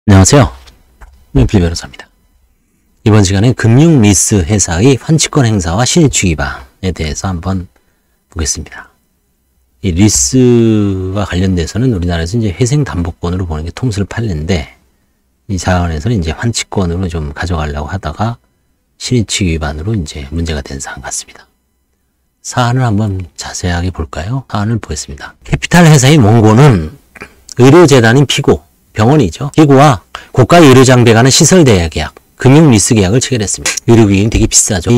안녕하세요. 명필 변호사입니다. 이번 시간에 금융리스 회사의 환치권 행사와 신의축 위반에 대해서 한번 보겠습니다. 이 리스와 관련돼서는 우리나라에서 이제 회생담보권으로 보는 게 통술 판례인데, 이 사안에서는 이제 환치권으로 좀 가져가려고 하다가 신의축 위반으로 이제 문제가 된 사안 같습니다. 사안을 한번 자세하게 볼까요? 사안을 보겠습니다. 캐피탈 회사의 원고는 의료재단인 피고, 병원이죠. 피고와 고가 의료장비에 관한 시설대여 계약, 금융리스 계약을 체결했습니다. 의료기기는 되게 비싸죠.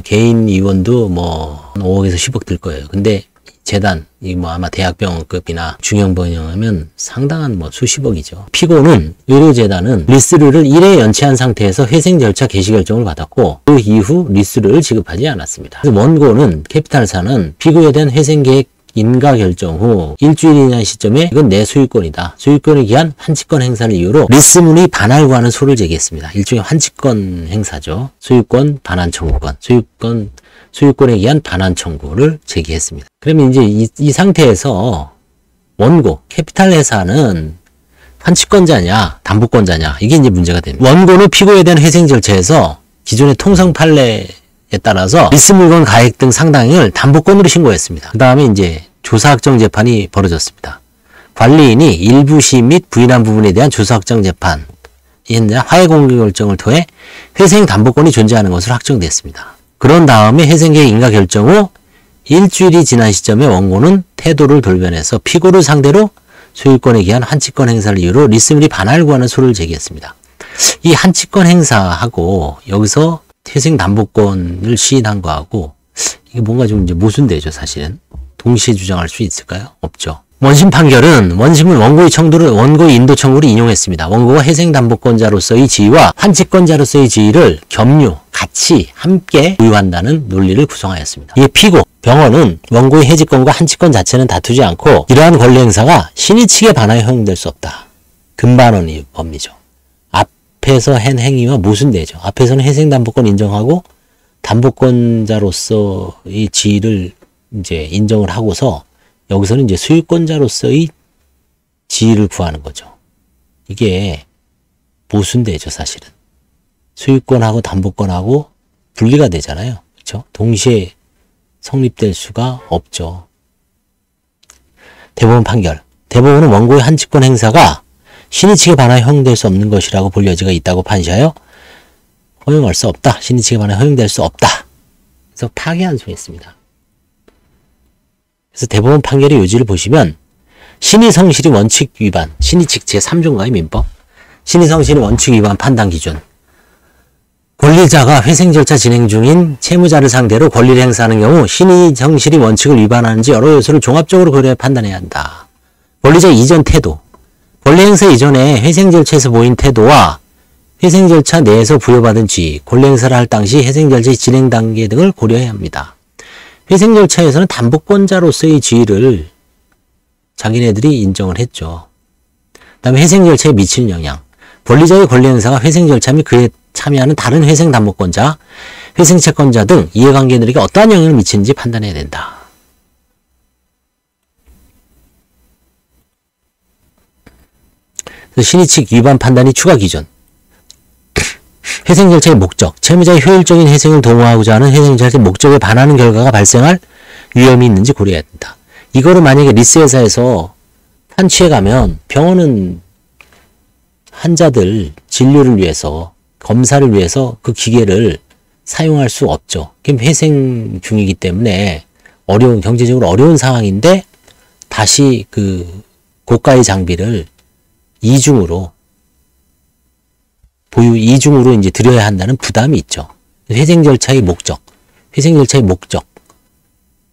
개인 의원도 뭐 5억에서 10억 들 거예요. 근데 재단, 이 뭐 아마 대학병원급이나 중형병원이면 상당한 뭐 수십억이죠. 피고는 의료재단은 리스료를 1회 연체한 상태에서 회생 절차 개시 결정을 받았고, 그 이후 리스료를 지급하지 않았습니다. 그래서 원고는 캐피탈사는 피고에 대한 회생 계획 인가 결정 후 일주일이라는 시점에 이건 내 소유권이다. 소유권에 기한 환치권 행사를 이유로 리스문의 반환을 구하는 소를 제기했습니다. 일종의 환치권 행사죠. 소유권 반환 청구권, 소유권에 기한 반환 청구를 제기했습니다. 그러면 이제 이 상태에서 원고, 캐피탈 회사는 환치권자냐, 담보권자냐, 이게 이제 문제가 됩니다. 원고는 피고에 대한 회생 절차에서 기존의 통상 판례에 따라서 리스 물건 가액 등 상당액을 담보권으로 신고했습니다. 그 다음에 이제 조사확정 재판이 벌어졌습니다. 관리인이 일부 시인 및 부인한 부분에 대한 조사확정 재판, 화해 공개 결정을 통해 회생 담보권이 존재하는 것으로 확정됐습니다. 그런 다음에 회생계획 인가 결정 후 일주일이 지난 시점에 원고는 태도를 돌변해서 피고를 상대로 소유권에 기한 환치권 행사를 이유로 리스물이 반환을 구하는 소를 제기했습니다. 이 환치권 행사하고 여기서 회생담보권을 시인한 거하고 이게 뭔가 좀 이제 모순되죠. 사실은 동시에 주장할 수 있을까요? 없죠. 원심 판결은 원심은 원고의 인도 청구를 인용했습니다. 원고가 회생담보권자로서의 지위와 환치권자로서의 지위를 같이 함께 보유한다는 논리를 구성하였습니다. 이에 피고, 병원은 원고의 해지권과 환치권 자체는 다투지 않고 이러한 권리 행사가 신의 측에 반하여 허용될 수 없다. 금반원의 법리죠. 앞에서 한 행위와 모순되죠. 앞에서는 회생담보권 인정하고 담보권자로서의 지위를 이제 인정을 하고서 여기서는 이제 소유권자로서의 지위를 구하는 거죠. 이게 모순되죠, 사실은. 소유권하고 담보권하고 분리가 되잖아요. 그렇죠? 동시에 성립될 수가 없죠. 대법원 판결. 대법원은 원고의 환치권 행사가 신의 측에 반하여 허용될 수 없는 것이라고 볼 여지가 있다고 판시하여 허용할 수 없다. 신의 측에 반하여 허용될 수 없다. 그래서 파기환송했습니다. 그래서 대법원 판결의 요지를 보시면 신의 성실이 원칙 위반, 신의 측 제3조인가요? 민법? 신의 성실이 원칙 위반 판단 기준. 권리자가 회생 절차 진행 중인 채무자를 상대로 권리를 행사하는 경우 신의 성실이 원칙을 위반하는지 여러 요소를 종합적으로 고려해 판단해야 한다. 권리자 이전 태도. 권리 행사 이전에 회생 절차에서 보인 태도와 회생 절차 내에서 부여받은 지위, 권리 행사를 할 당시 회생 절차의 진행 단계 등을 고려해야 합니다. 회생 절차에서는 담보권자로서의 지위를 자기네들이 인정을 했죠. 그 다음에 회생 절차에 미치는 영향. 권리자의 권리 행사가 회생 절차 및 그에 참여하는 다른 회생 담보권자, 회생 채권자 등 이해관계들에게 어떠한 영향을 미치는지 판단해야 된다. 신의 측 위반 판단이 추가 기준. 회생 절차의 목적. 채무자의 효율적인 회생을 도모하고자 하는 회생 절차의 목적에 반하는 결과가 발생할 위험이 있는지 고려해야 된다. 이거를 만약에 리스 회사에서 환치해 가면 병원은 환자들 진료를 위해서, 검사를 위해서 그 기계를 사용할 수 없죠. 그럼 회생 중이기 때문에 경제적으로 어려운 상황인데 다시 그 고가의 장비를 이중으로 이제 드려야 한다는 부담이 있죠. 회생 절차의 목적.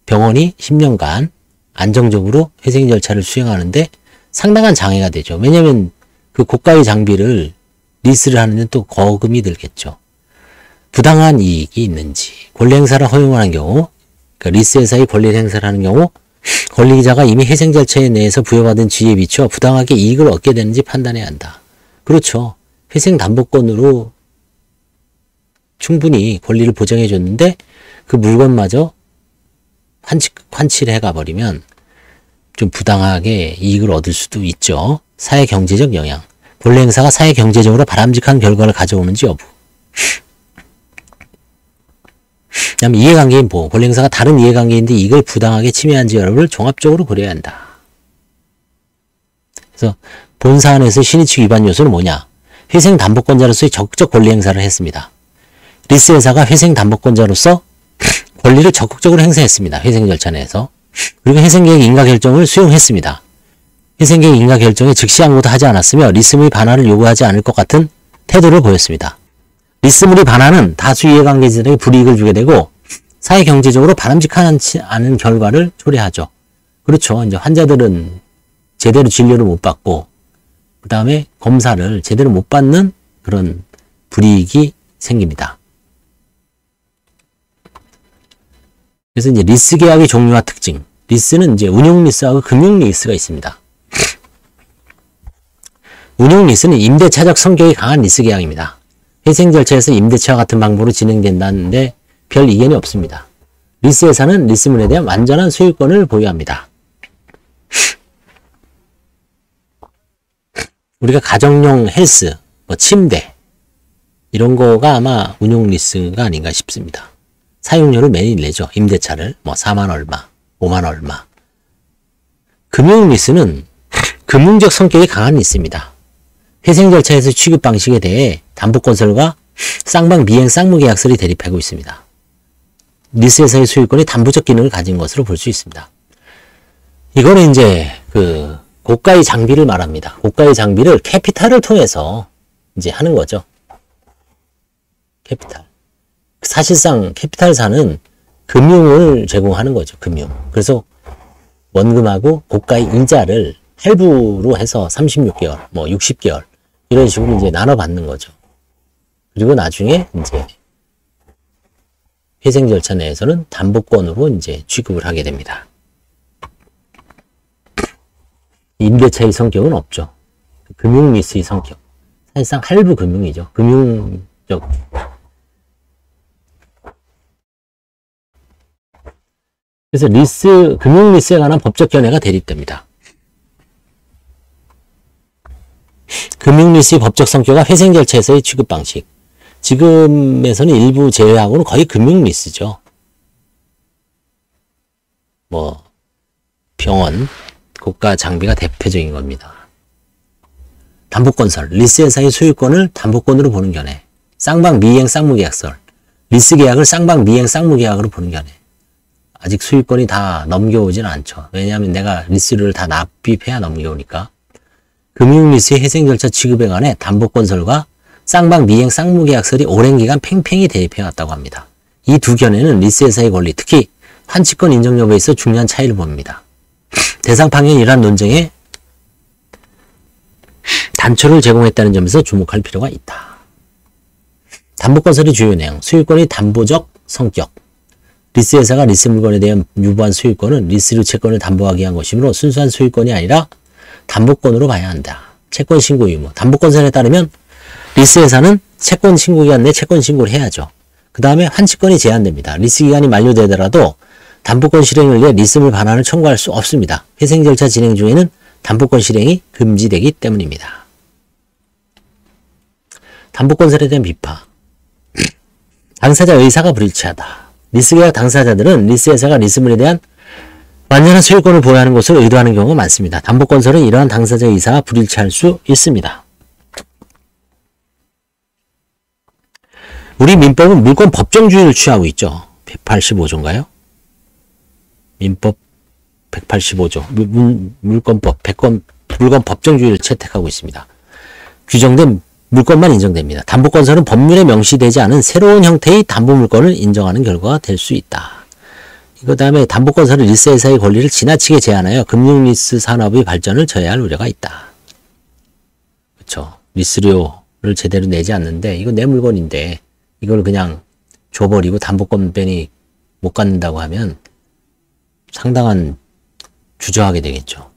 병원이 10년간 안정적으로 회생 절차를 수행하는데 상당한 장애가 되죠. 왜냐하면 그 고가의 장비를 리스를 하는데 또 거금이 들겠죠. 부당한 이익이 있는지, 권리 행사를 허용하는 경우, 그러니까 리스 회사의 권리 행사를 하는 경우 권리자가 이미 회생 절차에 내에서 부여받은 지위에 비춰 부당하게 이익을 얻게 되는지 판단해야 한다. 그렇죠. 회생 담보권으로 충분히 권리를 보장해 줬는데 그 물건마저 환치를 해가 버리면 좀 부당하게 이익을 얻을 수도 있죠. 사회 경제적 영향. 권리 행사가 사회 경제적으로 바람직한 결과를 가져오는지 여부. 그다음 이해관계인 보호. 권리 행사가 다른 이해관계인데 이걸 부당하게 침해한지 여부를 종합적으로 고려해야 한다. 그래서 본 사안에서 신의칙 위반 요소는 뭐냐? 회생 담보권자로서의 적극적 권리 행사를 했습니다. 리스 회사가 회생 담보권자로서 권리를 적극적으로 행사했습니다. 회생 절차 내에서. 그리고 회생계획 인가 결정을 수용했습니다. 회생계획 인가 결정에 즉시 항고도 하지 않았으며 리스물의 반환을 요구하지 않을 것 같은 태도를 보였습니다. 리스물의 반환은 다수 이해관계자들에게 불이익을 주게 되고 사회 경제적으로 바람직하지 않은 결과를 초래하죠. 그렇죠. 이제 환자들은 제대로 진료를 못 받고 그 다음에 검사를 제대로 못 받는 그런 불이익이 생깁니다. 그래서 이제 리스 계약의 종류와 특징. 리스는 이제 운용 리스하고 금융 리스가 있습니다. 운용 리스는 임대차적 성격이 강한 리스 계약입니다. 회생 절차에서 임대차와 같은 방법으로 진행된다는데 별 이견이 없습니다. 리스 회사는 리스물에 대한 완전한 소유권을 보유합니다. 우리가 가정용 헬스, 뭐 침대 이런 거가 아마 운용 리스가 아닌가 싶습니다. 사용료를 매일 내죠. 임대차를 뭐 4만 얼마, 5만 얼마. 금융 리스는 금융적 성격이 강한 리스입니다. 회생 절차에서 취급 방식에 대해 담보건설과 쌍방 미행 쌍무계약서를 대립하고 있습니다. 리스 회사의 소유권이 담보적 기능을 가진 것으로 볼 수 있습니다. 이거는 이제 그 고가의 장비를 말합니다. 고가의 장비를 캐피탈을 통해서 이제 하는 거죠. 캐피탈. 사실상 캐피탈사는 금융을 제공하는 거죠. 금융. 그래서 원금하고 고가의 이자를 할부로 해서 36개월, 뭐 60개월 이런 식으로 이제 나눠 받는 거죠. 그리고 나중에 이제 회생 절차 내에서는 담보권으로 이제 취급을 하게 됩니다. 임대차의 성격은 없죠. 금융 리스의 성격. 사실상 할부 금융이죠. 금융적. 그래서 리스, 금융 리스에 관한 법적 견해가 대립됩니다. 금융 리스의 법적 성격과 회생 절차에서의 취급 방식. 지금에서는 일부 제외하고는 거의 금융 리스죠. 뭐 병원, 고가 장비가 대표적인 겁니다. 담보건설, 리스 회사의 소유권을 담보권으로 보는 견해. 쌍방 미행 쌍무계약설, 리스 계약을 쌍방 미행 쌍무계약으로 보는 견해. 아직 소유권이 다 넘겨오지는 않죠. 왜냐하면 내가 리스를 다 납입해야 넘겨오니까. 금융리스의 회생 절차 취급에 관해 담보건설과 쌍방 미행 쌍무계약설이 오랜 기간 팽팽히 대립해왔다고 합니다. 이 두 견해는 리스 회사의 권리, 특히 환치권 인정 여부에 있어 중요한 차이를 봅니다. 대상 판결은 이러한 논쟁에 단초를 제공했다는 점에서 주목할 필요가 있다. 담보건설의 주요 내용, 소유권의 담보적 성격. 리스 회사가 리스 물건에 대한 유보한 소유권은 리스류 채권을 담보하기 위한 것이므로 순수한 소유권이 아니라 담보권으로 봐야 한다. 채권 신고 의무. 담보건설에 따르면 리스 회사는 채권 신고 기간 내 채권 신고를 해야죠. 그 다음에 환치권이 제한됩니다. 리스 기간이 만료되더라도 담보권 실행을 위해 리스물 반환을 청구할 수 없습니다. 회생 절차 진행 중에는 담보권 실행이 금지되기 때문입니다. 담보건설에 대한 비파. 당사자 의사가 불일치하다. 리스계약 당사자들은 리스 회사가 리스물에 대한 완전한 소유권을 보유하는 것을 의도하는 경우가 많습니다. 담보건설은 이러한 당사자 의사가 불일치할 수 있습니다. 우리 민법은 물권 법정주의를 취하고 있죠. 185조인가요? 민법 185조 물권법 물권 법정주의를 채택하고 있습니다. 규정된 물권만 인정됩니다. 담보건설은 법률에 명시되지 않은 새로운 형태의 담보물권을 인정하는 결과가 될 수 있다. 그 다음에 담보건설은 리스 회사의 권리를 지나치게 제한하여 금융리스 산업의 발전을 저해할 우려가 있다. 그렇죠. 리스료를 제대로 내지 않는데 이거 내 물건인데 이걸 그냥 줘버리고 담보권 뺀이 못 갖는다고 하면 상당한 주저하게 되겠죠.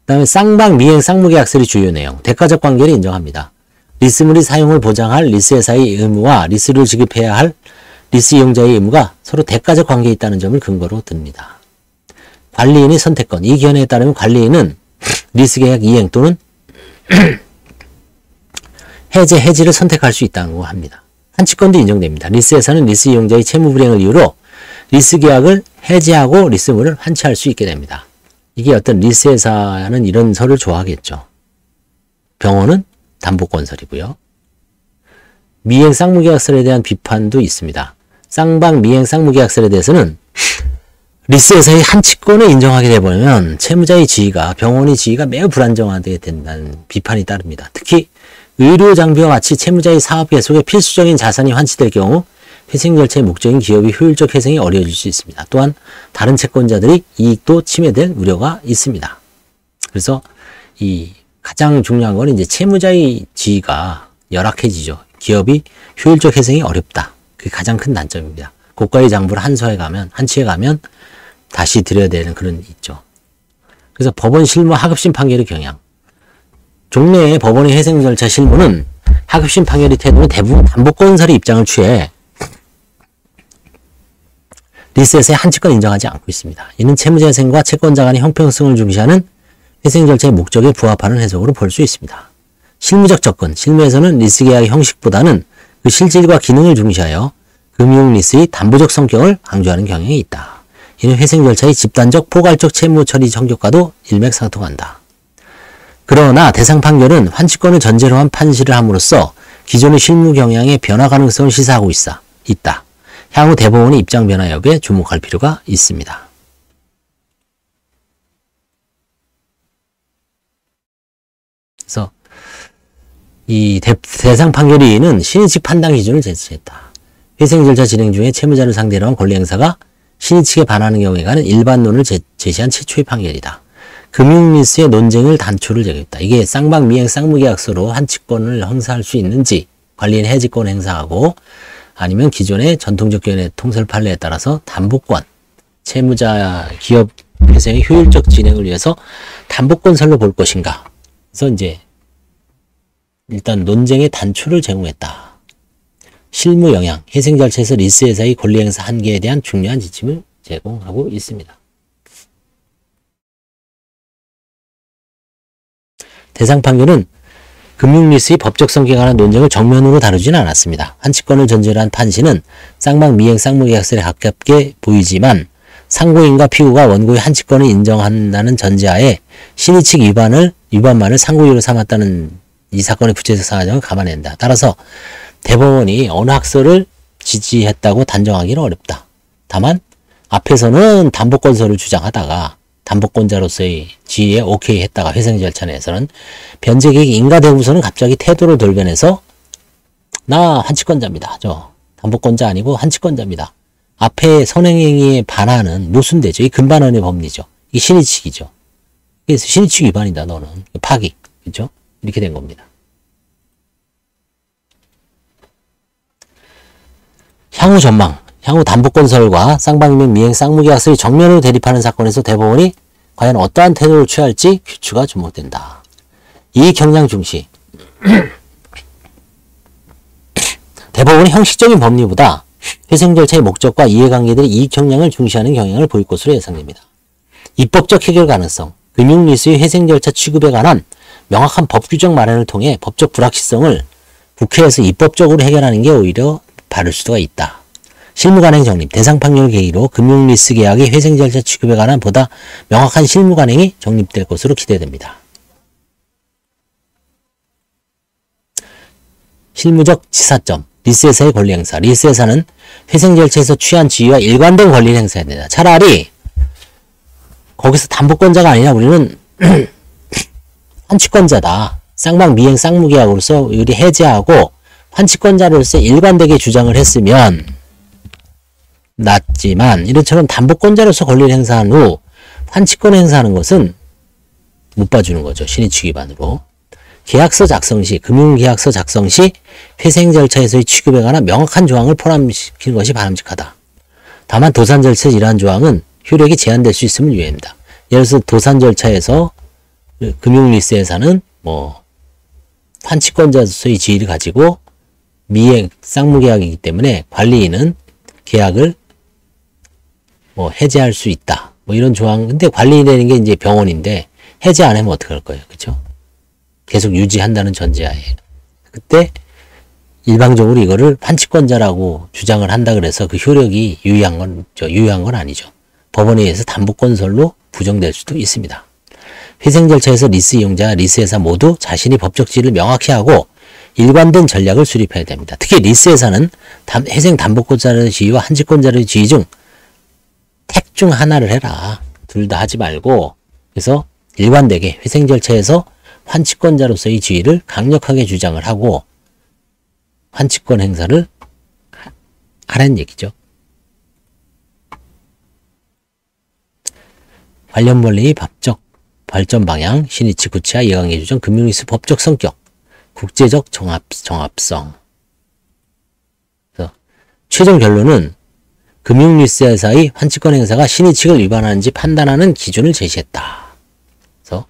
그 다음에 쌍방 미행 쌍무계약설의 주요 내용. 대가적 관계를 인정합니다. 리스물의 사용을 보장할 리스 회사의 의무와 리스를 지급해야 할 리스 이용자의 의무가 서로 대가적 관계에 있다는 점을 근거로 듭니다. 관리인의 선택권. 이 견해에 따르면 관리인은 리스 계약 이행 또는 해지를 선택할 수 있다고 합니다. 환치권도 인정됩니다. 리스에서는 리스 이용자의 채무 불이행을 이유로 리스 계약을 해지하고 리스물을 환치할 수 있게 됩니다. 이게 어떤 리스 회사는 이런 설을 좋아하겠죠. 병원은 담보건설이고요. 미행 쌍무계약설에 대한 비판도 있습니다. 쌍방 미행 쌍무계약설에 대해서는 리스에서의 환치권을 인정하게 되면 채무자의 지위가 병원의 지위가 매우 불안정하게 된다는 비판이 따릅니다. 특히 의료 장비와 같이 채무자의 사업 계속에 필수적인 자산이 환치될 경우 회생 절차의 목적인 기업의 효율적 회생이 어려워질 수 있습니다. 또한 다른 채권자들의 이익도 침해될 우려가 있습니다. 그래서 이 가장 중요한 건 이제 채무자의 지위가 열악해지죠. 기업이 효율적 회생이 어렵다. 그게 가장 큰 단점입니다. 고가의 장부를 한치해 가면 다시 드려야 되는 그런 있죠. 그래서 법원 실무 하급심 판결의 경향. 종래의 법원의 회생 절차 실무는 하급심 판결의 태도는 대부분 담보건설의 입장을 취해 리스에서의 환치권 인정하지 않고 있습니다. 이는 채무자 회생과 채권자 간의 형평성을 중시하는 회생 절차의 목적에 부합하는 해석으로 볼 수 있습니다. 실무적 접근, 실무에서는 리스 계약의 형식보다는 그 실질과 기능을 중시하여 금융 리스의 담보적 성격을 강조하는 경향이 있다. 이는 회생 절차의 집단적 포괄적 채무 처리 성격과도 일맥상통한다. 그러나 대상 판결은 환치권을 전제로 한 판시를 함으로써 기존의 실무 경향의 변화 가능성을 시사하고 있다. 향후 대법원의 입장 변화 여부에 주목할 필요가 있습니다. 그래서 이 대상 판결위는 신의 측 판단 기준을 제시했다. 회생 절차 진행 중에 채무자를 상대로 한 권리 행사가 신의 측에 반하는 경우에 관한 일반론을 제시한 최초의 판결이다. 금융리스의 논쟁을 단초를 제기했다. 이게 쌍방 미행 쌍무계약서로 환치권을 행사할 수 있는지 관리인 해지권 행사하고 아니면 기존의 전통적 견해 통설 판례에 따라서 담보권, 채무자 기업 회생의 효율적 진행을 위해서 담보권설로 볼 것인가. 그래서 이제 일단 논쟁의 단초를 제공했다. 실무 영향, 회생 절차에서 리스 회사의 권리 행사 한계에 대한 중요한 지침을 제공하고 있습니다. 대상 판결은 금융리스의 법적 성격에 관한 논쟁을 정면으로 다루지는 않았습니다. 환치권을 전제로 한 판시는 쌍방 미행 쌍무계약설에 가깝게 보이지만 상고인과 피고가 원고의 환치권을 인정한다는 전제하에 신의 측 위반만을 상고이유로 삼았다는 이 사건의 구체적 사정을 감안한다. 따라서 대법원이 어느 학설을 지지했다고 단정하기는 어렵다. 다만 앞에서는 담보권설을 주장하다가 담보권자로서의 지위에 오케이 했다가 회생 절차 내에서는 변제계획 인가되고서는 갑자기 태도를 돌변해서 나 환치권자입니다. 저 담보권자 아니고 환치권자입니다. 앞에 선행행위에 반하는 모순되죠. 이 근반원의 법리죠. 이게 신의칙이죠. 그래서 신의칙 위반이다 너는. 파기. 그렇죠? 이렇게 된 겁니다. 향후 전망. 향후 담보권설과 쌍방이면 미행 쌍무계약설이 정면으로 대립하는 사건에서 대법원이 과연 어떠한 태도를 취할지 귀추가 주목된다. 이익 경량 중시. 대법원이 형식적인 법리보다 회생 절차의 목적과 이해관계들의 이익 경량을 중시하는 경향을 보일 것으로 예상됩니다. 입법적 해결 가능성. 금융리스의 회생 절차 취급에 관한 명확한 법 규정 마련을 통해 법적 불확실성을 국회에서 입법적으로 해결하는 게 오히려 바를 수가 있다. 실무관행 정립, 대상 판결 계기로 금융리스 계약의 회생 절차 취급에 관한 보다 명확한 실무관행이 정립될 것으로 기대됩니다. 실무적 치사점, 리스회사의 권리 행사. 리스회사는 회생 절차에서 취한 지위와 일관된 권리를 행사해야 된다. 차라리 거기서 담보권자가 아니라 우리는 환치권자다. 쌍방 미행 쌍무계약으로서 우리 해제하고 환치권자로서 일관되게 주장을 했으면 낫지만 이런처럼 담보권자로서 권리를 행사한 후 환치권 행사하는 것은 못 봐주는 거죠. 신의취 위반으로. 계약서 작성 시, 금융계약서 작성 시 회생 절차에서의 취급에 관한 명확한 조항을 포함시키는 것이 바람직하다. 다만 도산 절차에서 이러한 조항은 효력이 제한될 수 있음을 유의합니다. 예를 들어서 도산 절차에서 금융리스회사는 환치권자로서의 지위를 가지고 미행 쌍무계약이기 때문에 관리인은 계약을 해제할 수 있다. 이런 조항. 근데 관리인이 되는 게 이제 병원인데 해제 안 하면 어떻게 할 거예요? 그죠? 계속 유지한다는 전제하에. 그때 일방적으로 이거를 환치권자라고 주장을 한다 그래서 그 효력이 유효한 건 아니죠. 법원에 의해서 담보건설로 부정될 수도 있습니다. 회생 절차에서 리스 이용자, 리스 회사 모두 자신이 법적 지위를 명확히 하고 일관된 전략을 수립해야 됩니다. 특히 리스 회사는 회생 담보권자의 지위와 환치권자의 지위 중 택 중 하나를 해라. 둘 다 하지 말고, 그래서 일관되게 회생 절차에서 환치권자로서의 지위를 강력하게 주장을 하고 환치권 행사를 하라는 얘기죠. 관련 권리의 법적 발전 방향, 신의치 구체화, 이해관계 규정, 금융리스 법적 성격, 국제적 정합성. 그래서 최종 결론은 금융리스 회사의 환치권 행사가 신의칙을 위반하는지 판단하는 기준을 제시했다. 그래서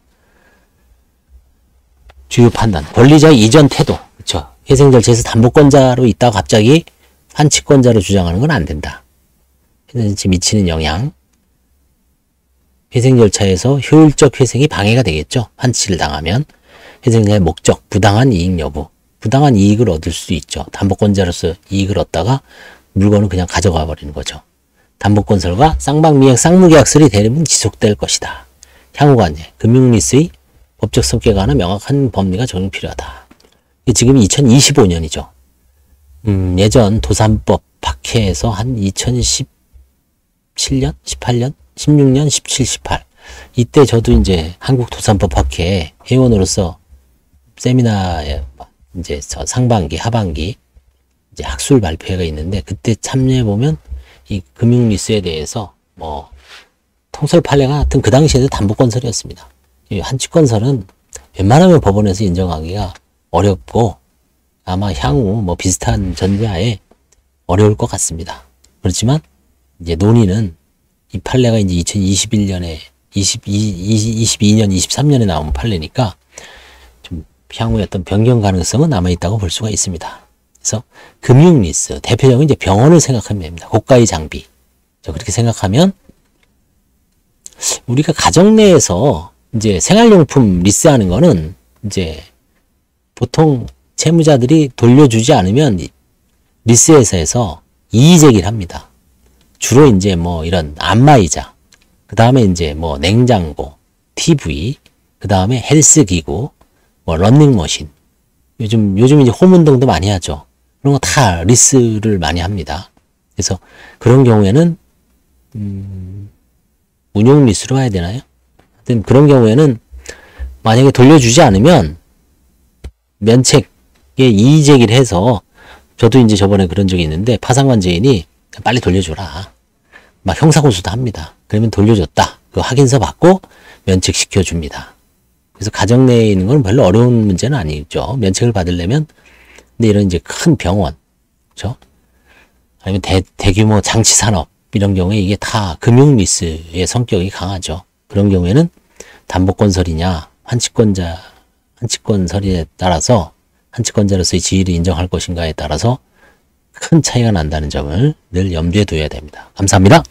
주요 판단, 권리자의 이전 태도, 그렇죠. 회생 절차에서 담보권자로 있다가 갑자기 환치권자로 주장하는 건 안 된다. 회생 절차에 미치는 영향, 회생 절차에서 효율적 회생이 방해가 되겠죠. 환치를 당하면. 회생자의 목적, 부당한 이익 여부. 부당한 이익을 얻을 수도 있죠. 담보권자로서 이익을 얻다가 물건을 그냥 가져가 버리는 거죠. 담보건설과 쌍방미행 쌍무계약설이 대부분 지속될 것이다. 향후가 이제 금융리스의 법적 성격에 관한 명확한 법리가 적용 필요하다. 지금 2025년이죠. 예전 도산법 박해에서 한 2017년, 18년, 16년, 17, 18 이때 저도 이제 한국 도산법 박해 회원으로서 세미나에 이제 상반기, 하반기 이제 학술 발표회가 있는데 그때 참여해 보면 이 금융리스에 대해서 뭐 통설 판례가 하여튼 그 당시에도 담보건설이었습니다. 이 한치건설은 웬만하면 법원에서 인정하기가 어렵고 아마 향후 뭐 비슷한 전제하에 어려울 것 같습니다. 그렇지만 이제 논의는 이 판례가 이제 2021년에 22년, 23년에 나온 판례니까 좀 향후에 어떤 변경 가능성은 남아있다고 볼 수가 있습니다. 그래서 금융리스, 대표적인 이제 병원을 생각하면 됩니다. 고가의 장비. 그렇게 생각하면 우리가 가정 내에서 이제 생활용품 리스하는 거는 이제 보통 채무자들이 돌려주지 않으면 리스 회사에서 이의제기를 합니다. 주로 이제 뭐 이런 안마의자, 그 다음에 이제 뭐 냉장고, TV, 그 다음에 헬스기구, 뭐 런닝머신. 요즘 이제 홈 운동도 많이 하죠. 그런 거 다 리스를 많이 합니다. 그래서 그런 경우에는 운용 리스로 해야 되나요? 하여튼 그런 경우에는 만약에 돌려주지 않으면 면책에 이의 제기를 해서 저도 이제 저번에 그런 적이 있는데 파산관제인이 빨리 돌려줘라. 막 형사고소도 합니다. 그러면 돌려줬다. 그 확인서 받고 면책시켜 줍니다. 그래서 가정 내에 있는 건 별로 어려운 문제는 아니죠. 면책을 받으려면 근데 이런 이제 큰 병원, 그렇죠? 아니면 대규모 장치 산업 이런 경우에 이게 다 금융 리스의 성격이 강하죠. 그런 경우에는 담보건설이냐 환치권설에 따라서 환치권자로서의 지위를 인정할 것인가에 따라서 큰 차이가 난다는 점을 늘 염두에 둬야 됩니다. 감사합니다.